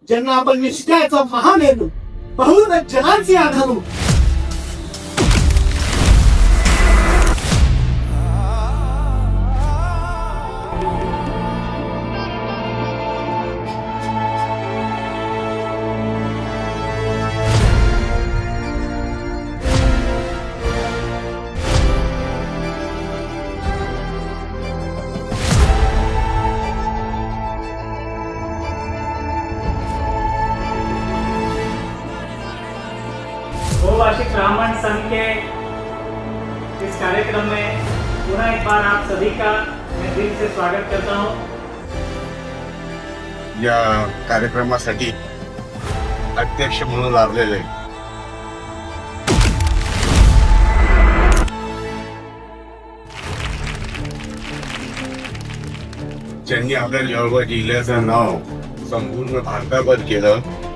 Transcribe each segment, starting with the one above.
ज्यांना आपण निष्ठ्याचा महामेरू बहुन जनांचे आधारू बहुभाषिक ब्राह्मण संघ के इस कार्यक्रम में पुनः एक बार आप सभी का मैं दिल से स्वागत करता हूं। या कार्यक्रमासाठी अध्यक्ष म्हणून लाभलेले ज्यांनी आपल्या जळगाव जिल्ह्याचं नाव संपूर्ण भारताभर केलं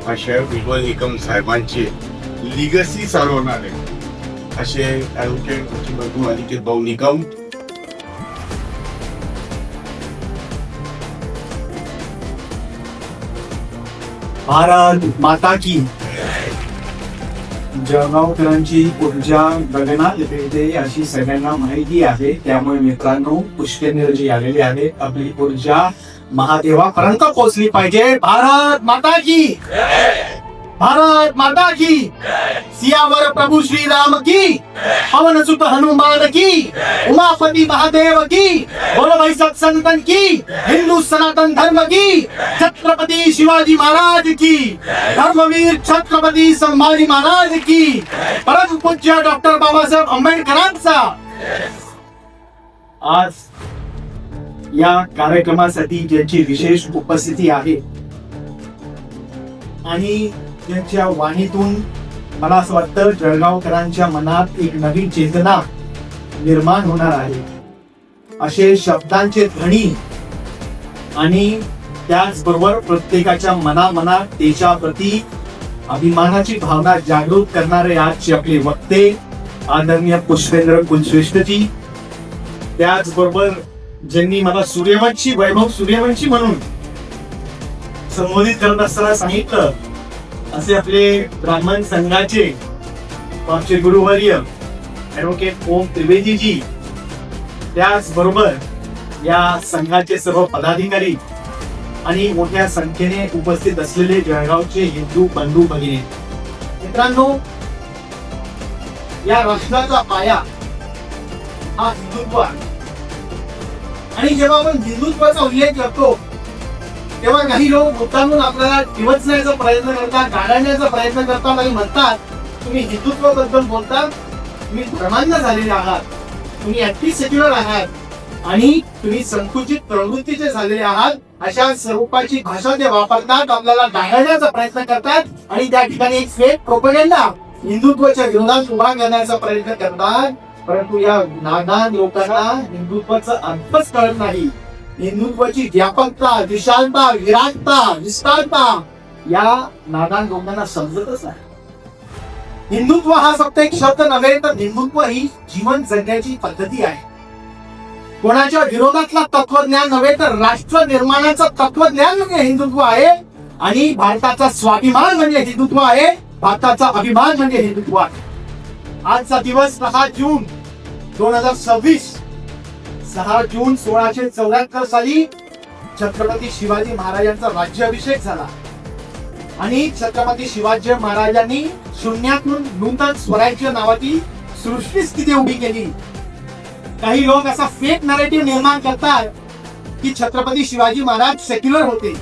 अशा विमल निकम साहेबांची लिगसी चालवणारे असे ॲडव्होकेट बंधू अनिकेत भाऊ निकम भारत माता की जळगावकरांची ऊर्जा गगनात पेटते अशी सगळ्यांना माहिती आहे. त्यामुळे मित्रांनो पुष्कळजी आलेले आहे. आपली ऊर्जा महादेवापर्यंत पोहोचली पाहिजे. भारत माता की, भारत माता की, सियावर प्रभू श्री राम की, पवन सुत हनुमान की, उमापति महादेव की, बोलो भाई सब संतन की, हिंदू सनातन धर्म की, छत्रपति शिवाजी महाराज की, धर्मवीर छत्रपति संभाजी महाराज की, परम पूज्य डॉक्टर बाबासाहेब आंबेडकरांचा आज या कार्यक्रमासाठी ज्यांची विशेष उपस्थिती आहे आणि त्यांच्या वाणीतून मला असं वाटतं जळगावकरांच्या मनात एक नवीन चेतना निर्माण होणार आहे. असे शब्दांचे ध्वनी आणि त्याचबरोबर प्रत्येकाच्या मनामनात देशाप्रती अभिमानाची भावना जागृत करणारे आजचे आपले वक्ते आदरणीय पुष्पेंद्र कुलश्रेष्ठजी, त्याचबरोबर ज्यांनी मला सूर्यवंशी वैभव सूर्यवंशी म्हणून संबोधित करत असताना सांगितलं असे आपले ब्राह्मण संघाचे आमचे गुरुवर्य ॲडव्होकेट ओम त्रिवेदीजी, त्याचबरोबर या संघाचे सर्व पदाधिकारी आणि मोठ्या संख्येने उपस्थित असलेले जळगावचे हिंदू बंधू भगिनी. मित्रांनो, या राष्ट्राचा पाया हा हिंदुत्व आहे आणि जेव्हा आपण हिंदुत्वाचा उल्लेख करतो तेव्हा काही लोक मुद्दामून आपल्याला डिवचण्याचा प्रयत्न करतात, गाडण्याचा प्रयत्न करतात आणि म्हणतात तुम्ही हिंदुत्वाबद्दल बोलतात, तुम्ही धर्मांध झालेले आहात, तुम्ही अँटी सेक्युलर आहात आणि तुम्ही संकुचित प्रवृत्तीचे झालेले आहात, अशा स्वरूपाची भाषा ते वापरतात, आपल्याला गाडण्याचा प्रयत्न करतात आणि त्या ठिकाणी एक फेक प्रोपगेंडा हिंदुत्वाच्या विरोधात उभा करण्याचा प्रयत्न करतात. परंतु या नादान लोकांना हिंदुत्वाचा अर्थच कळत नाही. हिंदुत्वाची व्यापकता, विशालता, विराटता, विस्तारता या नादान लोकांना समजतच नाही. हिंदुत्व हा फक्त एक शब्द नव्हे, तर हिंदुत्व ही जीवन जगण्याची पद्धती आहे. कोणाच्या विरोधातला तत्वज्ञान नव्हे, तर राष्ट्र निर्माणाचं तत्वज्ञान म्हणजे हिंदुत्व आहे आणि भारताचा स्वाभिमान म्हणजे हिंदुत्व आहे, भारताचा अभिमान म्हणजे हिंदुत्व आहे. आजचा दिवस 6 जून 2026, 6 जून 1674 साली छत्रपती शिवाजी महाराजांचा राज्याभिषेक झाला आणि छत्रपती शिवाजी महाराजांनी शून्यातून नूतन स्वराज्य नावाची सृष्टीच तिथे उभी केली. काही लोक असा फेक नॅरेटिव्ह निर्माण करतात की छत्रपती शिवाजी महाराज सेक्युलर होते.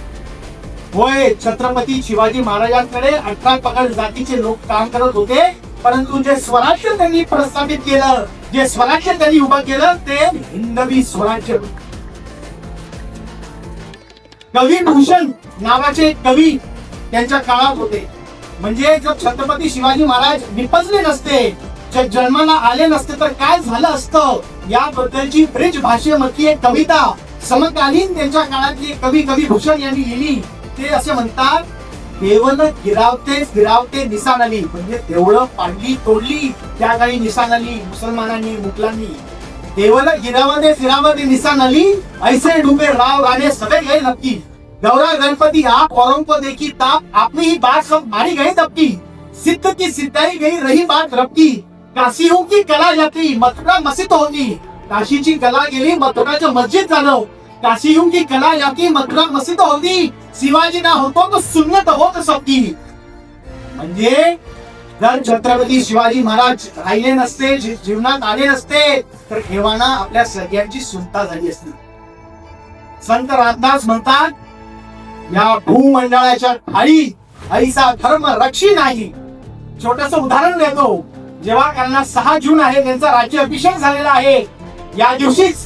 होय, छत्रपती शिवाजी महाराजांकडे 18 पगड जातीचे लोक काम करत होते, परंतु जे स्वराज्य त्यांनी प्रस्थापित केलं, जे स्वराज्य त्यांनी उभं केलं ते हिंदवी स्वराज्य. कवी भूषण नावाचे कवी त्यांच्या काळात होते. म्हणजे जर छत्रपती शिवाजी महाराज निपजले नसते, जन्माला आले नसते तर काय झालं असतं याबद्दलची ब्रिज भाषेमधली एक कविता समकालीन त्यांच्या काळातली कवी भूषण यांनी लिहिली. ते असे म्हणतात, देवल गिरावते फिरावते निशाण आली, म्हणजे देवळं पाडली तोडली त्या काही निशाण आली मुसलमानांनी मुघलांनी. देवल गिरावते फिरावते निशाण आली, ऐसे डुबे राव राणे सगळे गए नक्की. गौरा गणपति आप औरों को देखी ताप, अपनी ही बात सब मारी गई तब की, सिद्ध की सिद्धाई गई रही बात रब की, काशीहूं की कला जाती मथुरा मस्जिद होती, काशीची कला गेली मथुराचं मस्जिद झालं, काशीहूं की कला जाती मथुरा मस्जिद होती, शिवाजी ना होतो तो सुन्नत होत सबकी. म्हणजे जर छत्रपती शिवाजी महाराज राहिले नसते, जीवनात आले नसते, तर ठेवाना आपल्या सगळ्यांची सुनता झाली असती. संत रामदास म्हणतात, या भूमंडळाच्या खाली ऐसा धर्म रक्षी नाही. छोटस उदाहरण देतो. जेव्हा त्यांना 6 जून आहे, त्यांचा राज्य अभिषेक झालेला आहे, या दिवशीच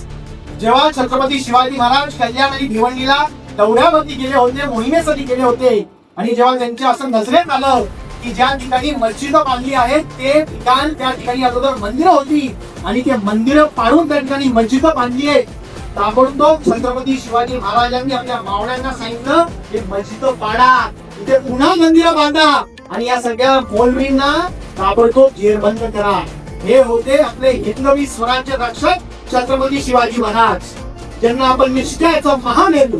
जेव्हा छत्रपती शिवाजी महाराज कल्याण आणि भिवंडीला दौऱ्यावरती गेले होते, मोहिमेसाठी गेले होते, आणि जेव्हा त्यांच्या असं नजरेत आलं की ज्या ठिकाणी मस्जिद बांधली आहेत ते ठिकाण, त्या ठिकाणी अगोदर मंदिरं होती आणि ते मंदिरं पाडून त्या ठिकाणी मस्जिद बांधली आहे. ताबडतोब छत्रपती शिवाजी महाराजांनी आपल्या मावळ्यांना सांगितलं की मस्जिद पाडा, इथे पुन्हा मंदिरं बांधा आणि या सगळ्या मौलवींना ताबडतोब जेरबंद करा. हे होते आपले हिंदवी स्वराज्य रक्षक छत्रपती शिवाजी महाराज, ज्यांना आपण निष्ठेचा महान हेतू,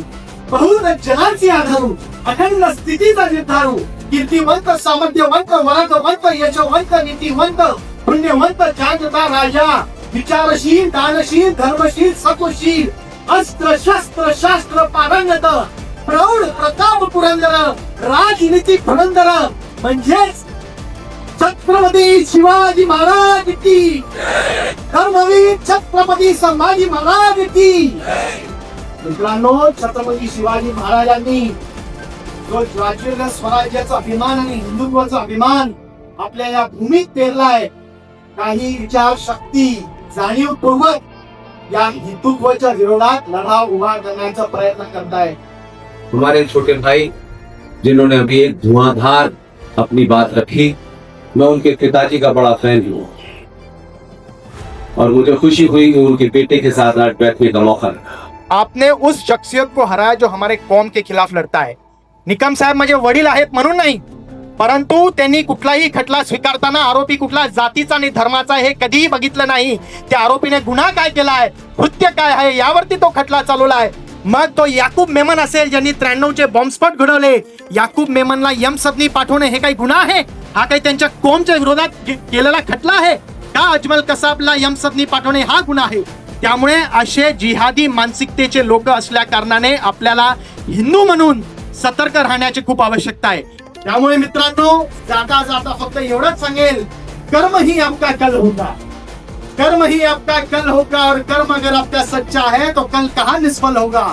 बहुविध जनांची आधारू, अखंड स्थितीचा निर्धारू, कीर्तिवंत, सामर्थ्यवंत, वरदवंत, यशवंत, नीतिवंत, पुण्यवंत, जागता राजा, विचारशील, दानशील, धर्मशील, सकुशील, अस्त्र शस्त्र शास्त्र पारंगत, प्रौढ प्रताप पुरंदर, राजनीती पुरंदर, म्हणजेच छत्रपती शिवाजी महाराज की, धर्मवीर छत्रपती संभाजी महाराज की. मित्रांनो, छत्रपती शिवाजी महाराजांनी जो राज्य स्वराज्याचा अभिमान आणि हिंदुत्वाचा अभिमान आपल्या या भूमीत पेरलाय, काही विचार शक्ती जाणीवपूर्वक या हिंदुत्वाच्या विरोधात लढा उभा करण्याचा प्रयत्न करताय. हमारे छोटे भाई जिन्होंने अभी एक धुआंधार अपनी बात रखी, मैं उनके पिताजी का बड़ा फैन हूँ और मुझे खुशी हुई कि उनके बेटे के साथ आज बैठने का मौका मिला. आपने उस शख्सियत को हराया जो हमारे कौम के खिलाफ लढता है. निकम साहेब माझे वडील आहेत म्हणून नाही, परंतु त्यांनी कुठलाही खटला स्वीकारताना आरोपी कुठला जातीचा आणि धर्माचा हे कधीही बघितलं नाही. त्या आरोपीने गुन्हा काय केलाय, कृत्य काय आहे यावरती तो खटला चालवलाय. मग तो याकूब मेमन असेल ज्यांनी 93चे बॉम्बस्फोट घडवले, याकूब मेमनला यमसदनी पाठवणे हे काही गुन्हा आहे? हा काही त्यांच्या कौमच्या विरोधात केलेला खटला आहे का? अजमल कसाबला यमसदनी पाठवणे हा गुन्हा आहे. त्यामुळे असे जिहादी मानसिकतेचे लोक असल्या कारणाने आपल्याला हिंदू म्हणून सतर्क राहण्याची खूप आवश्यकता आहे. त्यामुळे मित्रांनो, जाता जाता फक्त एवढंच सांगेल, कर्म ही आपका कल होगा, कर्म ही आपका कल होगा, और कर्म अगर आपका सच्चा है तो कल कहाँ निष्फल होगा.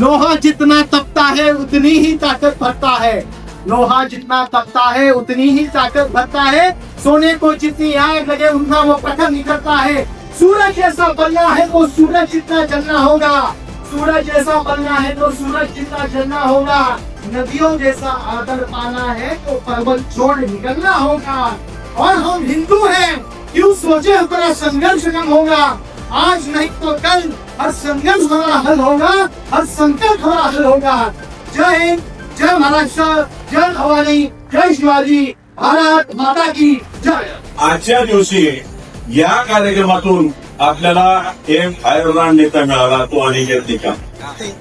लोहा जितना तपता है उतनी ही ताकत भरता है, लोहा जितना तपता है उतनी ही ताकत भरता है, सोने को जितनी आग लगे उतना वो प्रखर निकलता है. सूरज जैसा बनना है तो सूरज जितना जलना होगा, सूरज जैसा बनना है तो सूरज जितना जलना होगा, नदियों जैसा आदर पाना है तो पर्वत छोड़ निकलना होगा. और हम हिंदू हैं, क्यों सोचे हमारा संघर्ष कम होगा, आज नहीं तो कल हर संघर्ष हमारा हल होगा, हर संकट हमारा हल होगा. जय हिंद, जय महाराष्ट्र, जय भवानी, जय शिवाजी, भारत माता की जय. आजच्या दिवशी या कार्यक्रमातून आपल्याला एक फायरमॅन नेता मिळाला, तो अनिकेत निकम.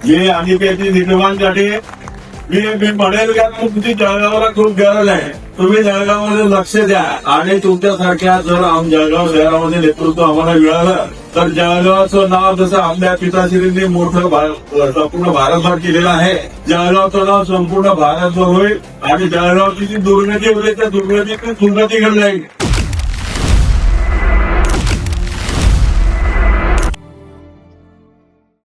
मी अनिकेत निकमांसाठी मी म्हणेल का तुमची जळगावला खूप गरज आहे. तुम्ही जळगावमध्ये लक्ष द्या आणि तुमच्यासारख्या जर जळगाव शहरामध्ये नेतृत्व आम्हाला मिळालं तर जळगावचं नाव जसं आपल्या पिताश्रींनी मोठं संपूर्ण भारतभर केलेलं आहे, जळगावचं नाव संपूर्ण भारतभर होईल आणि जळगावची जी दुर्गती होते त्या दुर्गतीतून सुंदतीकडे जाईल.